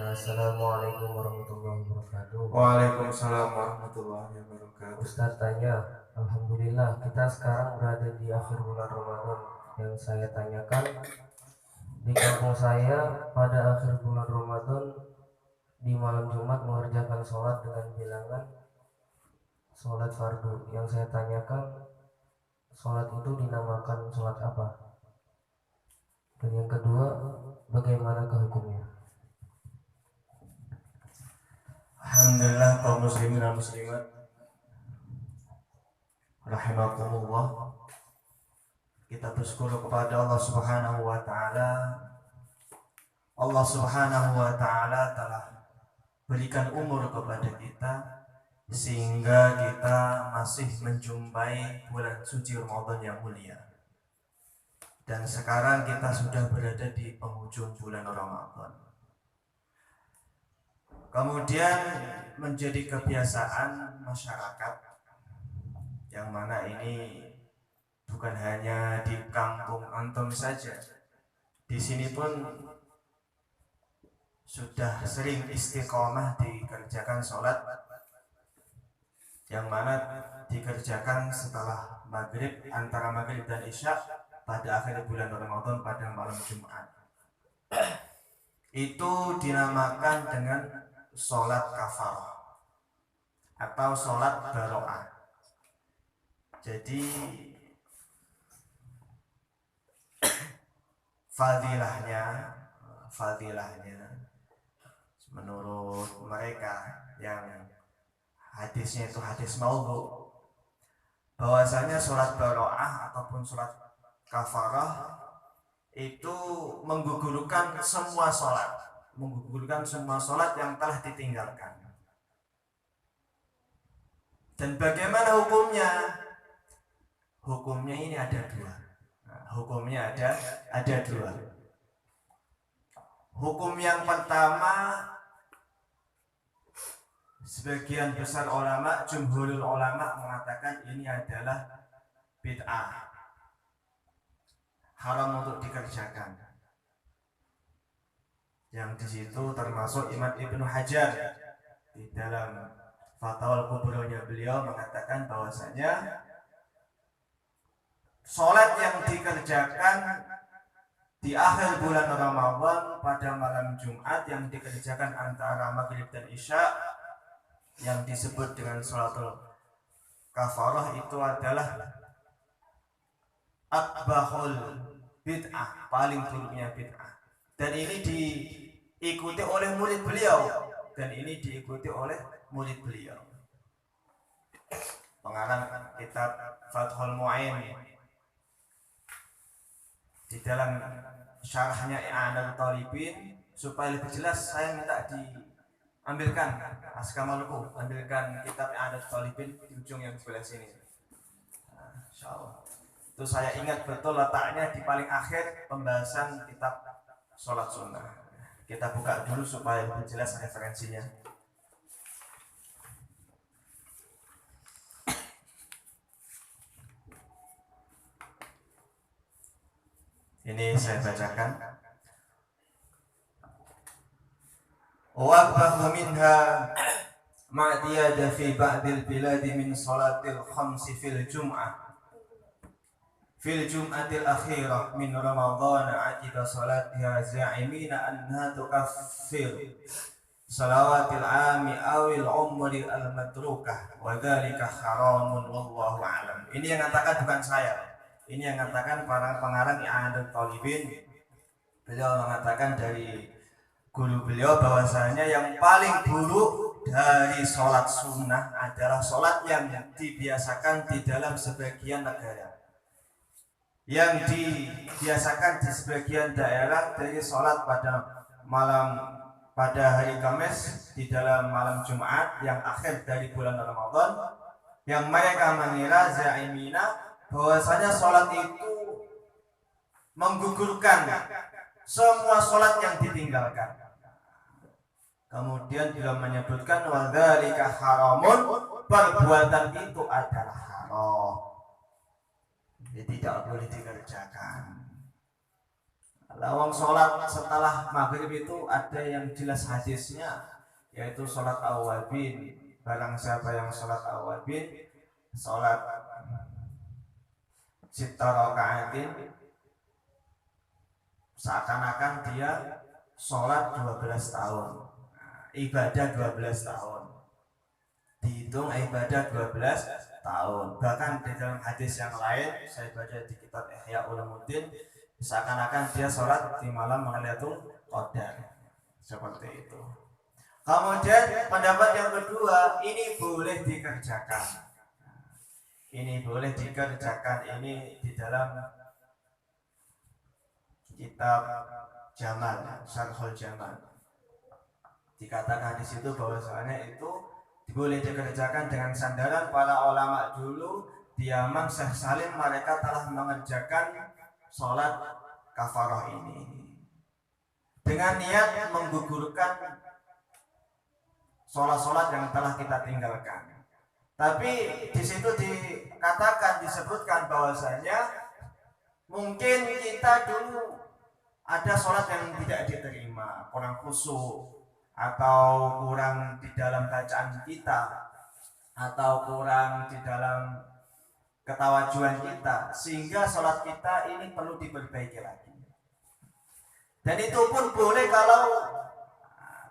Assalamualaikum warahmatullahi wabarakatuh. Waalaikumsalam warahmatullahi wabarakatuh. Ustaz tanya, Alhamdulillah kita sekarang berada di akhir bulan Ramadan. Yang saya tanyakan, di kampung saya pada akhir bulan Ramadan di malam Jumat mengerjakan sholat dengan bilangan sholat fardu. Yang saya tanyakan, sholat itu dinamakan sholat apa? Dan yang kedua, bagaimana hukumnya? Alhamdulillah kaum muslimin dan muslimat rahimakumullah. Kita bersyukur kepada Allah Subhanahu wa taala. Allah Subhanahu wa taala telah berikan umur kepada kita sehingga kita masih menjumpai bulan suci Ramadan yang mulia. Dan sekarang kita sudah berada di penghujung bulan Ramadan. Kemudian menjadi kebiasaan masyarakat yang mana ini bukan hanya di kampung antum saja. Di sini pun sudah sering istiqomah dikerjakan sholat yang mana dikerjakan setelah maghrib, antara maghrib dan isya pada akhir bulan Ramadan pada malam Jumat. Itu dinamakan dengan sholat kafarah atau sholat baro'ah. Jadi fadilahnya menurut mereka yang hadisnya itu hadis maudhu, bahwasanya sholat baro'ah ataupun sholat kafarah itu menggugurkan semua sholat yang telah ditinggalkan. Dan bagaimana hukumnya? Hukumnya ini ada dua. Ada dua. Hukum yang pertama, sebagian besar ulama, jumhurul ulama mengatakan ini adalah bid'ah, haram untuk dikerjakan. Yang di situ termasuk Imam Ibnu Hajar di dalam Fatwa Al-Kubronya beliau mengatakan bahwasanya sholat yang dikerjakan di akhir bulan Ramadan pada malam Jumat yang dikerjakan antara maghrib dan isya yang disebut dengan sholatul kafarah itu adalah akbahul bid'ah, paling buruknya bid'ah. Dan ini diikuti oleh murid beliau. Pengarang kitab Fathul Mu'in di dalam syarahnya I'anatul Talibin, supaya lebih jelas saya minta diambilkan Askamaluku, ambilkan kitab I'anatul Talibin di ujung yang sebelah sini. Insyaallah. Itu saya ingat betul letaknya di paling akhir pembahasan kitab sholat sunnah. Kita buka dulu supaya lebih jelas referensinya. Ini saya bacakan. Wa akbahu minha ma'tiyada fi ba'dil biladi min salatil khamsi fil jum'atil akhirah min Ramadhan aqiba salatiha za'imina anha tukaffir salawatil ami awil umri al-matrukah wa dhalika haramun wallahu a'lam. Ini yang katakan bukan saya. Ini yang katakan para pengarang I'anatul Talibin. Beliau mengatakan dari guru beliau bahwasanya yang paling buruk dari sholat sunnah adalah sholat yang dibiasakan di dalam sebagian negara, yang dibiasakan di sebagian daerah dari sholat pada hari Kamis di dalam malam Jumat yang akhir dari bulan Ramadan, yang mereka mengira za'imina bahwasanya sholat itu menggugurkan semua sholat yang ditinggalkan. Kemudian dia menyebutkan wadzalika haramun, perbuatan itu adalah haram, jadi tidak boleh dikerjakan. lawang sholat setelah maghrib itu ada yang jelas hadisnya, yaitu sholat awabin. Barang siapa yang sholat awabin, sholat sita rakaatin, seakan-akan dia sholat 12 tahun, ibadah 12 tahun, dihitung ibadah 12 tahun. Bahkan di dalam hadis yang lain, saya baca di kitab Ihya Ulumuddin, seakan-akan dia sholat di malam Lailatul Qadar, seperti itu. Kemudian pendapat yang kedua, ini boleh dikerjakan. Ini boleh dikerjakan, ini di dalam kitab Jamal, Syarhul Jamal. Dikatakan di situ bahwasanya itu boleh dikerjakan dengan sandaran para ulama dulu di zaman Syekh Salim. Mereka telah mengerjakan sholat kafarah ini dengan niat menggugurkan sholat-sholat yang telah kita tinggalkan. Tapi di situ disebutkan bahwasanya mungkin kita dulu ada sholat yang tidak diterima, kurang khusyuk, atau kurang di dalam bacaan kita, atau kurang di dalam ketawajuan kita, sehingga sholat kita ini perlu diperbaiki lagi. Dan itu pun boleh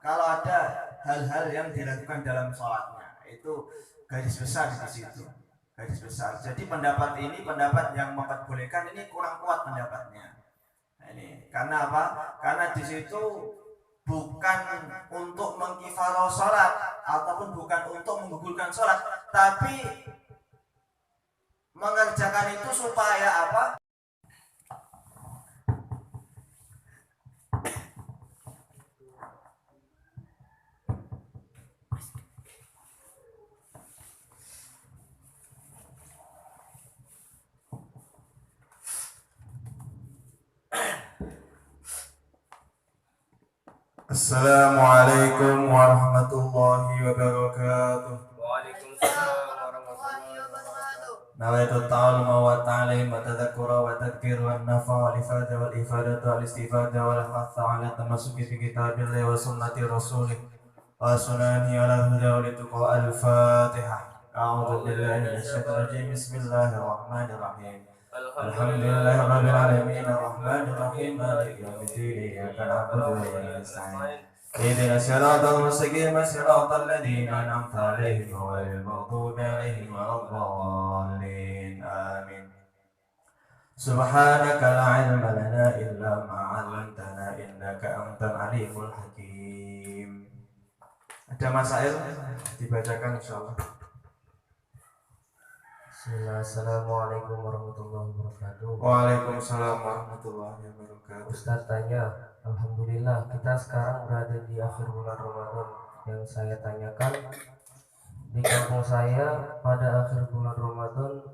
kalau ada hal-hal yang dilakukan dalam sholatnya. Itu garis besar di situ, garis besar. Jadi pendapat ini, pendapat yang memperbolehkan ini kurang kuat pendapatnya. Nah, ini karena apa? Karena di situ bukan untuk mengkifarah sholat ataupun bukan untuk menggugurkan sholat, tapi mengerjakan itu supaya apa? Assalamualaikum warahmatullahi wabarakatuh. Waalaikumsalam warahmatullahi wabarakatuh. Nawaitu ta'alluma wa ta'lim wa tadhakkura wa tadhkir wa nafa wal ifada wal ifadatu wal istifada wal hatha ala tamassuki fi kitabillahi wa sunnati rasulih wa sunani ala huda wa lituqa al-fatihah. A'udhu billahi minasyaitonir rajim. Bismillahirrahmanirrahim. Alhamdulillahi rabbil alamin arrahmanir rahim maliki yaumiddin iyyaka na'budu wa iyyaka nasta'in ihdinas siratal mustaqim siratal ladzina an'amta 'alaihim ghairil maghdubi 'alaihim waladdallin amin. Subhanaka la 'ilma lana illa ma 'allamtana innaka antal alimul hakim. Ada masail dibacakan insyaallah. Assalamualaikum warahmatullahi wabarakatuh. Waalaikumsalam warahmatullahi wabarakatuh. Ustaz tanya, alhamdulillah kita sekarang berada di akhir bulan Ramadan. Yang saya tanyakan, di kampung saya pada akhir bulan Ramadan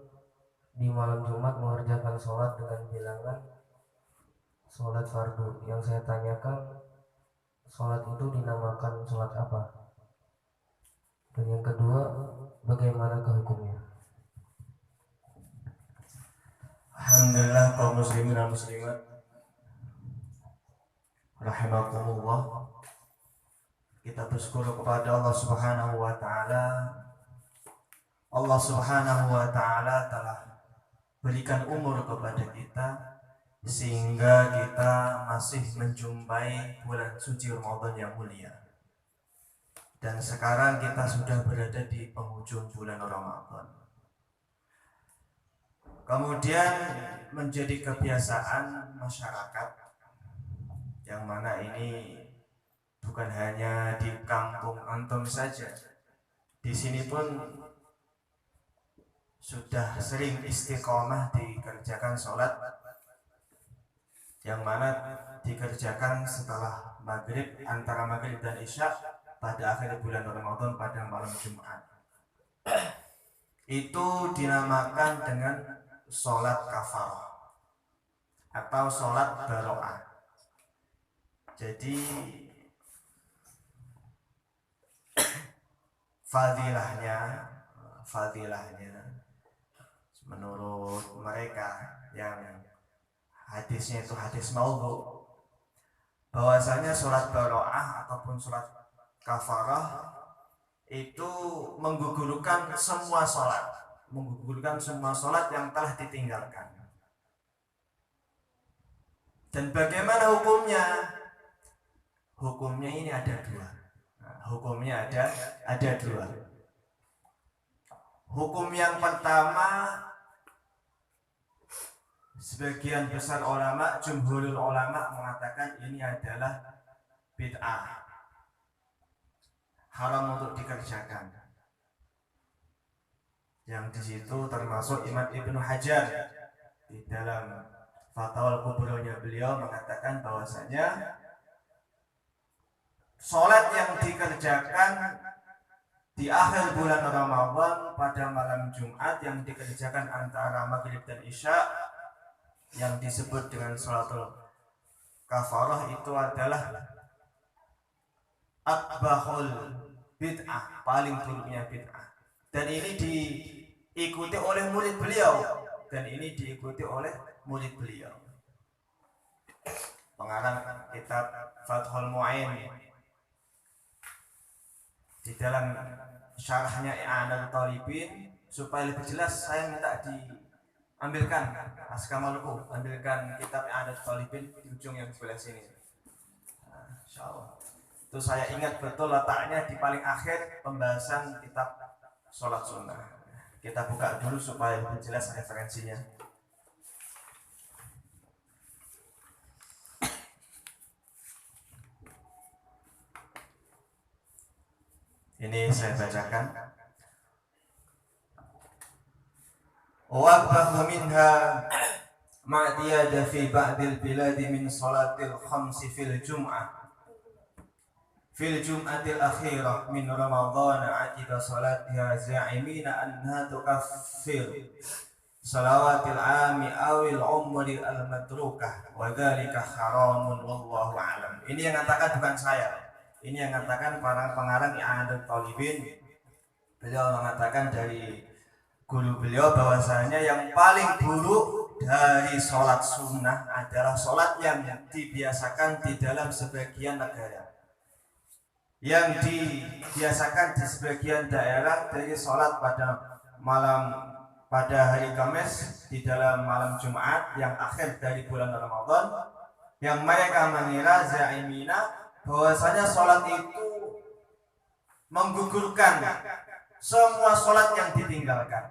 di malam Jumat mengerjakan sholat dengan bilangan sholat fardu. Yang saya tanyakan, sholat itu dinamakan sholat apa? Dan yang kedua, bagaimana hukumnya? Alhamdulillah kaum muslimin dan muslimat rahimakumullah, kita bersyukur kepada Allah Subhanahu wa taala. Allah Subhanahu wa taala telah berikan umur kepada kita sehingga kita masih menjumpai bulan suci Ramadan yang mulia. Dan sekarang kita sudah berada di penghujung bulan Ramadan. Kemudian menjadi kebiasaan masyarakat, yang mana ini bukan hanya di kampung antum saja, di sini pun sudah sering istiqomah dikerjakan sholat, yang mana dikerjakan setelah maghrib, antara maghrib dan isya pada akhir bulan Ramadan pada malam Jumat. Itu dinamakan dengan sholat kafarah atau sholat baro'ah. Jadi fadilahnya menurut mereka yang hadisnya itu hadis maudhu, bahwasanya sholat baro'ah ataupun sholat kafarah itu menggugurkan semua sholat yang telah ditinggalkan. Dan bagaimana hukumnya? Hukumnya ini ada dua. Hukumnya ada dua. Hukum yang pertama, sebagian besar ulama, jumhurul ulama mengatakan ini adalah bid'ah, haram untuk dikerjakan. Yang di situ termasuk Imam Ibnu Hajar di dalam Fatwa Kubronya beliau mengatakan bahwasanya sholat yang dikerjakan di akhir bulan Ramadan pada malam Jumat yang dikerjakan antara maghrib dan isya yang disebut dengan sholatul kafarah itu adalah akbahul bid'ah, paling buruknya bid'ah. Dan ini diikuti oleh murid beliau. Pengarang kitab Fathul Mu'in di dalam syarahnya I'anatul Talibin, supaya lebih jelas saya minta diambilkan Askamaluku, ambilkan kitab I'anatul Talibin di ujung yang sebelah sini. Insyaallah. Itu saya ingat betul letaknya di paling akhir pembahasan kitab sholat sunnah. Kita buka dulu supaya lebih jelas referensinya. Ini saya bacakan. Wa akbahu minha ma'tiyada fi ba'dil biladi min salatil khamsi fil jum'atil akhirah min Ramadhan aqiba salatiha za'imina anha tukaffir salawatil ami awil umri al-matrukah wa dhalika haramun wallahu a'lam. Ini yang katakan bukan saya. Ini yang katakan para pengarang I'anatul Talibin. Beliau mengatakan dari guru beliau bahwasanya yang paling buruk dari sholat sunnah adalah sholat yang dibiasakan di dalam sebagian negara, yang dibiasakan di sebagian daerah dari sholat pada hari Kamis di dalam malam Jumat yang akhir dari bulan Ramadan, yang mereka mengira za'imina bahwasanya sholat itu menggugurkan semua sholat yang ditinggalkan.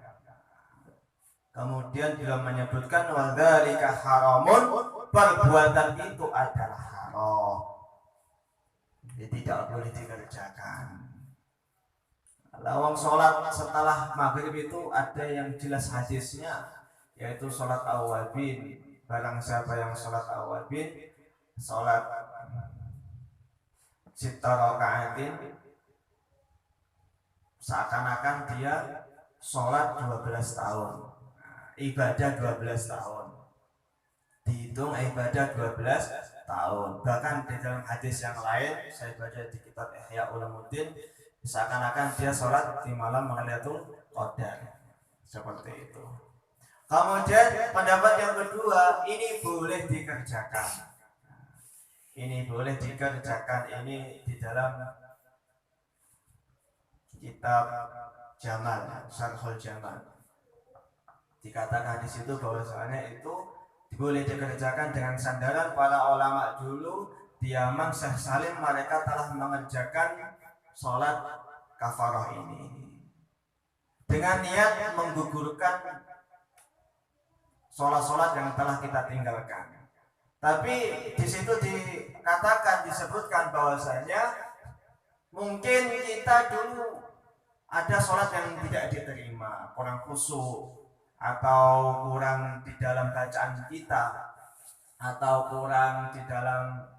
Kemudian dia menyebutkan wadzalika haramun, perbuatan itu adalah haram, jadi tidak boleh dikerjakan. Lawang sholat setelah maghrib itu ada yang jelas hadisnya, yaitu sholat awabin. Barang siapa yang sholat awabin, sholat sita rakaatin, seakan-akan dia sholat 12 tahun, ibadah 12 tahun, dihitung ibadah 12 tahun. Bahkan di dalam hadis yang lain saya baca di kitab Ihya Ulumuddin, seakan-akan dia sholat di malam Lailatul Qadar, seperti itu. Kemudian pendapat yang kedua, ini boleh dikerjakan. Ini di dalam kitab Jamal, Syarhul Jamal. Dikatakan di situ bahwasanya itu boleh dikerjakan dengan sandaran para ulama dulu di zaman Syekh Salim. Mereka telah mengerjakan sholat kafarah ini dengan niat menggugurkan sholat-sholat yang telah kita tinggalkan. Tapi di situ disebutkan bahwasanya mungkin kita dulu ada sholat yang tidak diterima, kurang khusyuk, atau kurang di dalam bacaan kita, atau kurang di dalam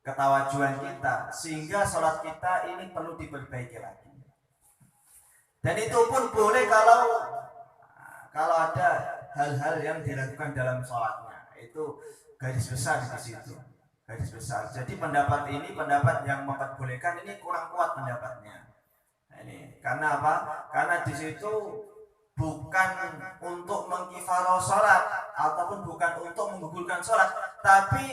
ketawajuan kita, sehingga sholat kita ini perlu diperbaiki lagi. Dan itu pun boleh kalau ada hal-hal yang dilakukan dalam sholatnya. Itu garis besar di situ, garis besar. Jadi pendapat yang memperbolehkan ini kurang kuat pendapatnya. Nah, ini karena apa? Karena di situ bukan untuk mengkifarah sholat. sholat ataupun bukan untuk menggugurkan sholat, tapi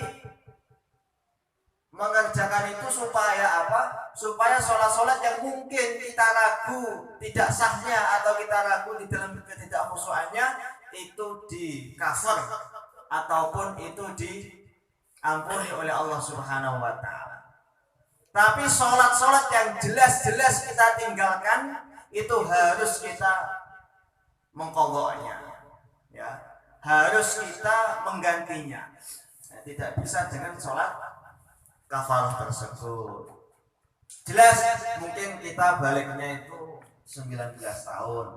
mengerjakan itu supaya apa? Supaya sholat-sholat yang mungkin kita ragu tidak sahnya atau kita ragu di dalam ketidakkhusyuannya itu di cover ataupun itu diampuni oleh Allah Subhanahu wa taala. Tapi sholat-sholat yang jelas-jelas kita tinggalkan itu harus kita mengqadha'nya, ya. Harus kita menggantinya. Nah, tidak bisa dengan sholat kafarah tersebut. Jelas mungkin kita baliknya itu 19 tahun.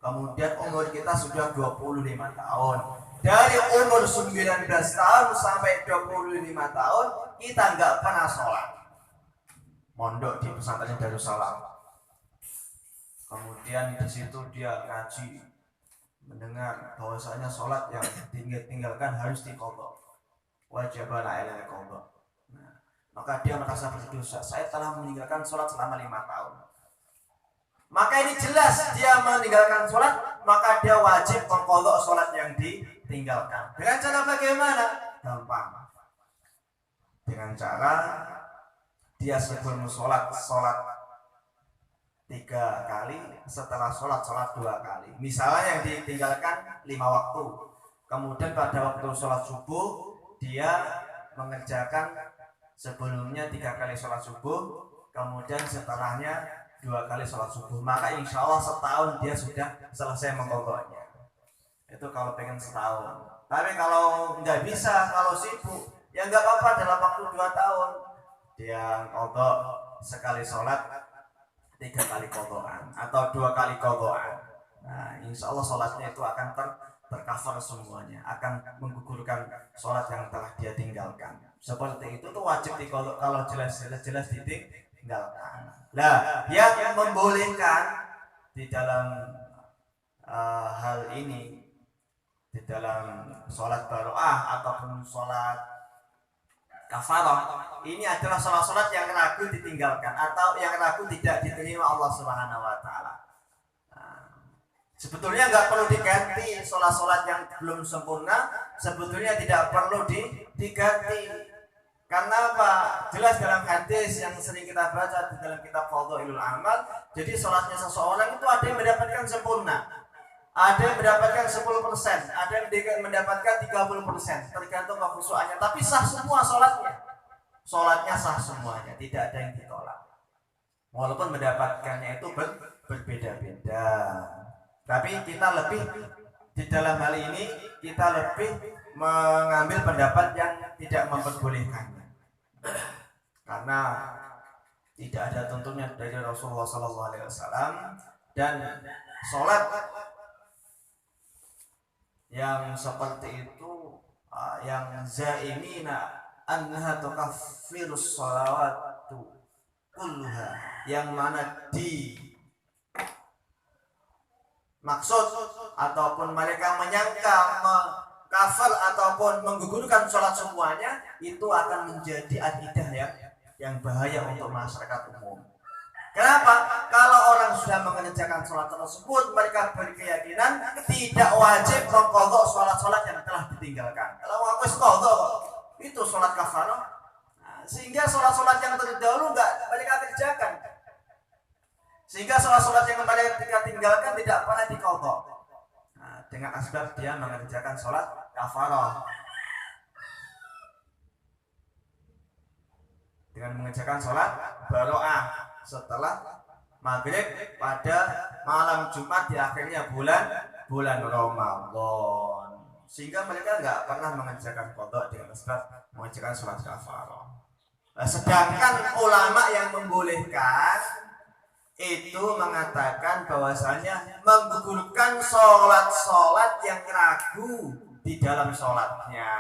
Kemudian umur kita sudah 25 tahun. Dari umur 19 tahun sampai 25 tahun kita nggak pernah sholat. Mondok di pesantren Darussalam. Kemudian di situ dia ngaji, mendengar bahwasanya sholat yang tinggalkan harus diqadha. Wajib ala qadha. Maka dia merasa berdosa. Saya telah meninggalkan sholat selama 5 tahun. Maka ini jelas dia meninggalkan sholat, maka dia wajib mengqadha sholat yang ditinggalkan. Dengan cara bagaimana? Gampang. Dengan cara dia sebelum sholat 3 kali, setelah sholat 2 kali. Misalnya yang ditinggalkan 5 waktu. Kemudian pada waktu sholat subuh dia mengerjakan sebelumnya 3 kali sholat subuh, kemudian setelahnya 2 kali sholat subuh. Maka insya Allah setahun dia sudah selesai mengqadha'nya. Itu kalau pengen setahun. Tapi kalau nggak bisa, kalau sibuk, ya nggak apa-apa dalam waktu 2 tahun. Dia qadha sekali sholat 3 kali qadha'an atau 2 kali qadha'an. Nah, insya Allah sholatnya itu akan tercover semuanya, akan menggugurkan sholat yang telah dia tinggalkan. Seperti itu tuh wajib diqadha kalau jelas ditinggalkan. Nah, yang membolehkan di dalam hal ini, di dalam sholat baro'ah ataupun sholat kafarah, ini adalah sholat-sholat yang ragu ditinggalkan atau yang ragu tidak diterima Allah Subhanahu wa taala. Sebetulnya nggak perlu diganti sholat-sholat yang belum sempurna, sebetulnya tidak perlu diganti. Karena apa? Jelas dalam hadis yang sering kita baca di dalam kitab Fadhailul Amal, jadi sholatnya seseorang itu ada yang mendapatkan sempurna, ada yang mendapatkan 10%, ada yang mendapatkan 30%, tergantung kekhusyuannya. Tapi sah semua sholatnya. Sholatnya sah semuanya, tidak ada yang ditolak. Walaupun mendapatkannya itu berbeda-beda. Tapi kita lebih di dalam hal ini kita lebih mengambil pendapat yang tidak memperbolehkannya. Karena tidak ada tuntunan dari Rasulullah SAW dan sholat yang seperti itu yang zaimina annaha tukaffirus sholawatu kulluha, yang mana maksud ataupun mereka menyangka cover ataupun menggugurkan sholat semuanya itu akan menjadi akidah yang bahaya untuk masyarakat umum. Kenapa? Kalau orang sudah mengerjakan sholat tersebut, mereka berkeyakinan tidak wajib mengqadha sholat-sholat yang telah ditinggalkan. Kalau aku qadha itu sholat kafarah, sehingga sholat-sholat yang terdahulu nggak mereka kerjakan, sehingga sholat-sholat yang mereka tinggalkan tidak pernah diqadha. Dengan asbab dia mengerjakan sholat kafarah, dengan mengerjakan sholat baro'ah setelah maghrib pada malam Jumat di akhirnya bulan Ramadan, sehingga mereka nggak pernah mengerjakan qadha dengan asbab mengerjakan sholat kafarah. Sedangkan ulama yang membolehkan itu mengatakan bahwasanya menggugurkan sholat-sholat yang ragu di dalam sholatnya,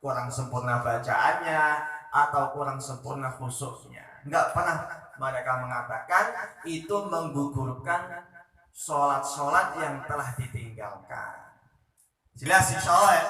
kurang sempurna bacaannya atau kurang sempurna khusyuknya. Enggak pernah mereka mengatakan itu menggugurkan sholat-sholat yang telah ditinggalkan. Jelas insya Allah ya?